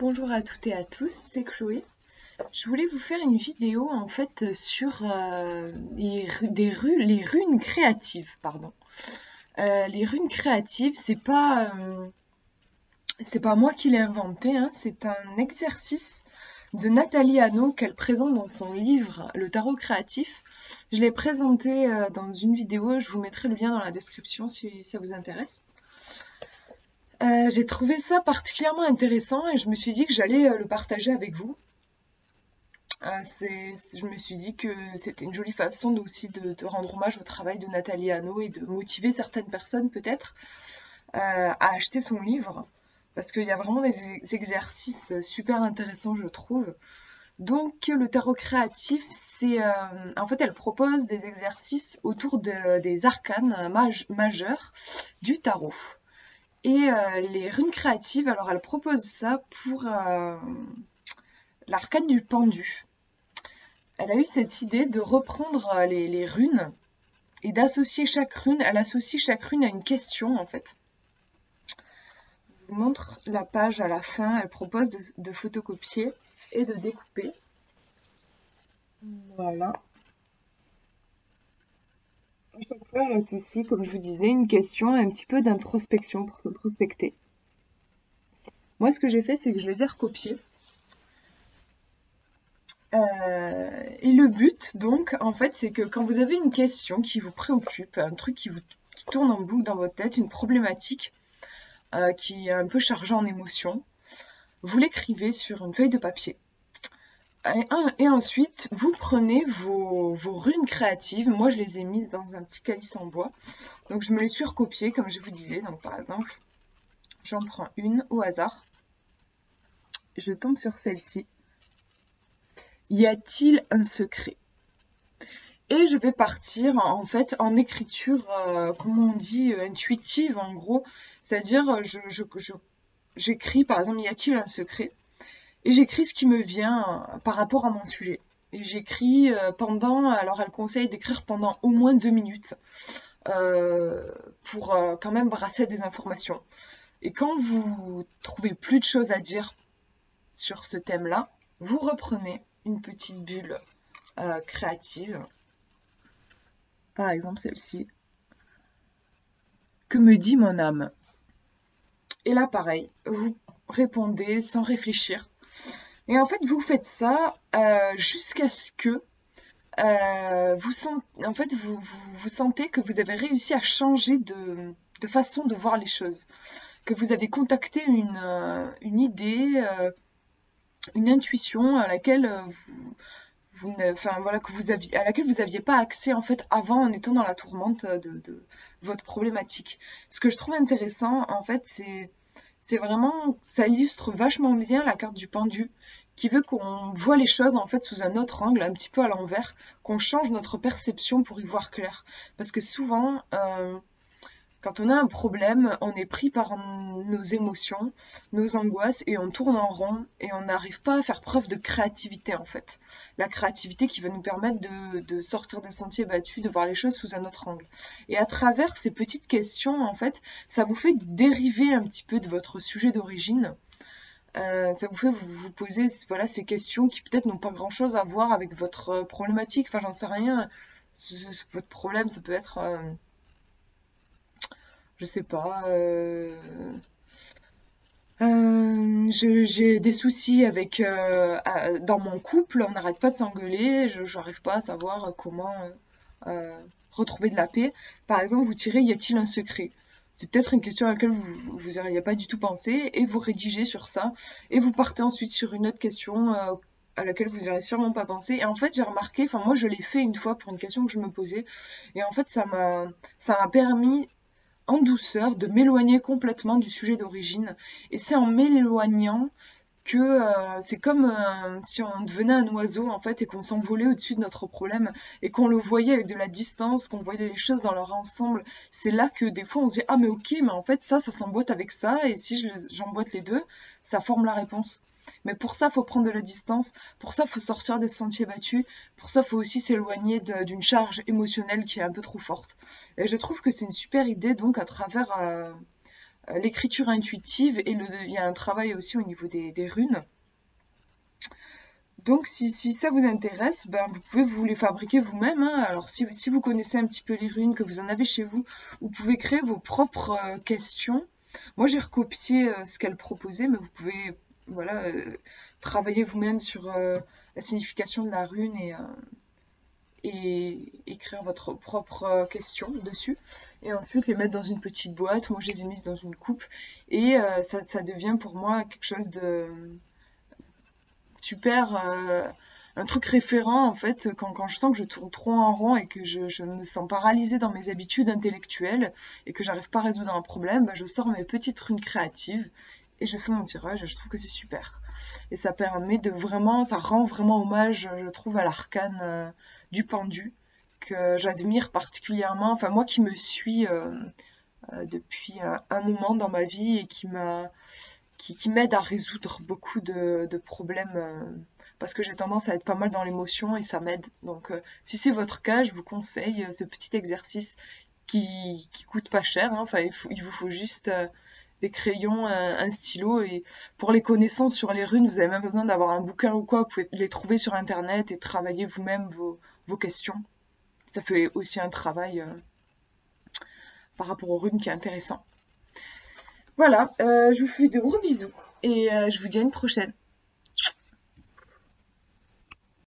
Bonjour à toutes et à tous, c'est Chloé. Je voulais vous faire une vidéo en fait sur les runes créatives, pardon. Les runes créatives, c'est pas moi qui l'ai inventé, hein, c'est un exercice de Nathalie Hanau qu'elle présente dans son livre Le Tarot créatif. Je l'ai présenté dans une vidéo, je vous mettrai le lien dans la description si ça vous intéresse. J'ai trouvé ça particulièrement intéressant et je me suis dit que j'allais le partager avec vous. Je me suis dit que c'était une jolie façon aussi de rendre hommage au travail de Nathalie Hanau et de motiver certaines personnes peut-être à acheter son livre. Parce qu'il y a vraiment des exercices super intéressants, je trouve. Donc le tarot créatif, en fait, elle propose des exercices autour des arcanes majeurs du tarot. Et les runes créatives, alors elle propose ça pour l'arcane du pendu. Elle a eu cette idée de reprendre les runes et d'associer chaque rune. Elle associe chaque rune à une question en fait. Je vous montre la page à la fin. Elle propose de photocopier et de découper. Voilà. À chaque fois, elle associe, comme je vous disais, une question et un petit peu d'introspection pour s'introspecter. Moi, ce que j'ai fait, c'est que je les ai recopiés. Et le but, donc, en fait, c'est que quand vous avez une question qui vous préoccupe, un truc qui tourne en boucle dans votre tête, une problématique qui est un peu chargée en émotions, vous l'écrivez sur une feuille de papier. Et ensuite, vous prenez vos runes créatives. Moi, je les ai mises dans un petit calice en bois. Donc, je me les suis recopiées, comme je vous disais. Donc, par exemple, j'en prends une au hasard. Je tombe sur celle-ci. Y a-t-il un secret ? Et je vais partir en fait en écriture, comment on dit, intuitive en gros. C'est-à-dire, j'écris par exemple, y a-t-il un secret ? Et j'écris ce qui me vient par rapport à mon sujet. Et j'écris alors elle conseille d'écrire pendant au moins 2 minutes pour quand même brasser des informations. Et quand vous trouvez plus de choses à dire sur ce thème-là, vous reprenez une petite bulle créative. Par exemple celle-ci. Que me dit mon âme ? Et là pareil, vous répondez sans réfléchir. Et en fait, vous faites ça jusqu'à ce que vous sentez que vous avez réussi à changer de façon de voir les choses. Que vous avez contacté une idée, une intuition à laquelle à laquelle vous n'aviez pas accès en fait avant en étant dans la tourmente de votre problématique. Ce que je trouve intéressant en fait, c'est vraiment, ça illustre vachement bien la carte du pendu, qui veut qu'on voit les choses en fait sous un autre angle, un petit peu à l'envers, qu'on change notre perception pour y voir clair. Parce que souvent, quand on a un problème, on est pris par nos émotions, nos angoisses, et on tourne en rond, et on n'arrive pas à faire preuve de créativité en fait. La créativité qui va nous permettre de sortir des sentiers battus, de voir les choses sous un autre angle. Et à travers ces petites questions, en fait, ça vous fait dériver un petit peu de votre sujet d'origine. Ça vous fait vous poser voilà, ces questions qui peut-être n'ont pas grand-chose à voir avec votre problématique. Enfin, j'en sais rien. Votre problème, ça peut être... je sais pas... j'ai des soucis avec dans mon couple, on n'arrête pas de s'engueuler, je n'arrive pas à savoir comment retrouver de la paix. Par exemple, vous tirez y a-t-il un secret? C'est peut-être une question à laquelle vous n'auriez pas du tout pensé et vous rédigez sur ça et vous partez ensuite sur une autre question à laquelle vous n'auriez sûrement pas pensé. Et en fait, j'ai remarqué, enfin moi je l'ai fait une fois pour une question que je me posais et en fait ça m'a permis en douceur de m'éloigner complètement du sujet d'origine. Et c'est en m'éloignant que c'est comme si on devenait un oiseau en fait et qu'on s'envolait au-dessus de notre problème et qu'on le voyait avec de la distance, qu'on voyait les choses dans leur ensemble. C'est là que des fois on se dit ah mais ok mais en fait ça s'emboîte avec ça et si j'emboîte les deux, ça forme la réponse. Mais pour ça, il faut prendre de la distance. Pour ça, il faut sortir des sentiers battus. Pour ça, il faut aussi s'éloigner d'une charge émotionnelle qui est un peu trop forte. Et je trouve que c'est une super idée, donc, à travers l'écriture intuitive et il y a un travail aussi au niveau des runes. Donc si ça vous intéresse, ben, vous pouvez vous les fabriquer vous-même, hein. Alors si vous connaissez un petit peu les runes, que vous en avez chez vous, vous pouvez créer vos propres questions. Moi j'ai recopié ce qu'elle proposait, mais vous pouvez voilà, travailler vous-même sur la signification de la rune et écrire votre propre question dessus. Et ensuite les mettre dans une petite boîte. Moi je les ai mises dans une coupe et ça devient pour moi quelque chose de super, un truc référent en fait quand je sens que je tourne trop en rond et que je me sens paralysée dans mes habitudes intellectuelles et que j'arrive pas à résoudre un problème, bah, je sors mes petites runes créatives et je fais mon tirage et je trouve que c'est super. Et ça permet de vraiment, ça rend vraiment hommage, je trouve, à l'arcane du pendu que j'admire particulièrement. Enfin moi qui me suis depuis un moment dans ma vie et qui m'aide à résoudre beaucoup de problèmes parce que j'ai tendance à être pas mal dans l'émotion et ça m'aide. Donc si c'est votre cas, je vous conseille ce petit exercice qui coûte pas cher, hein. Enfin, il vous faut juste des crayons, un stylo et pour les connaissances sur les runes, vous avez même besoin d'avoir un bouquin ou quoi, vous pouvez les trouver sur internet et travailler vous-même vos questions. Ça fait aussi un travail par rapport aux runes qui est intéressant. Voilà, je vous fais de gros bisous et je vous dis à une prochaine.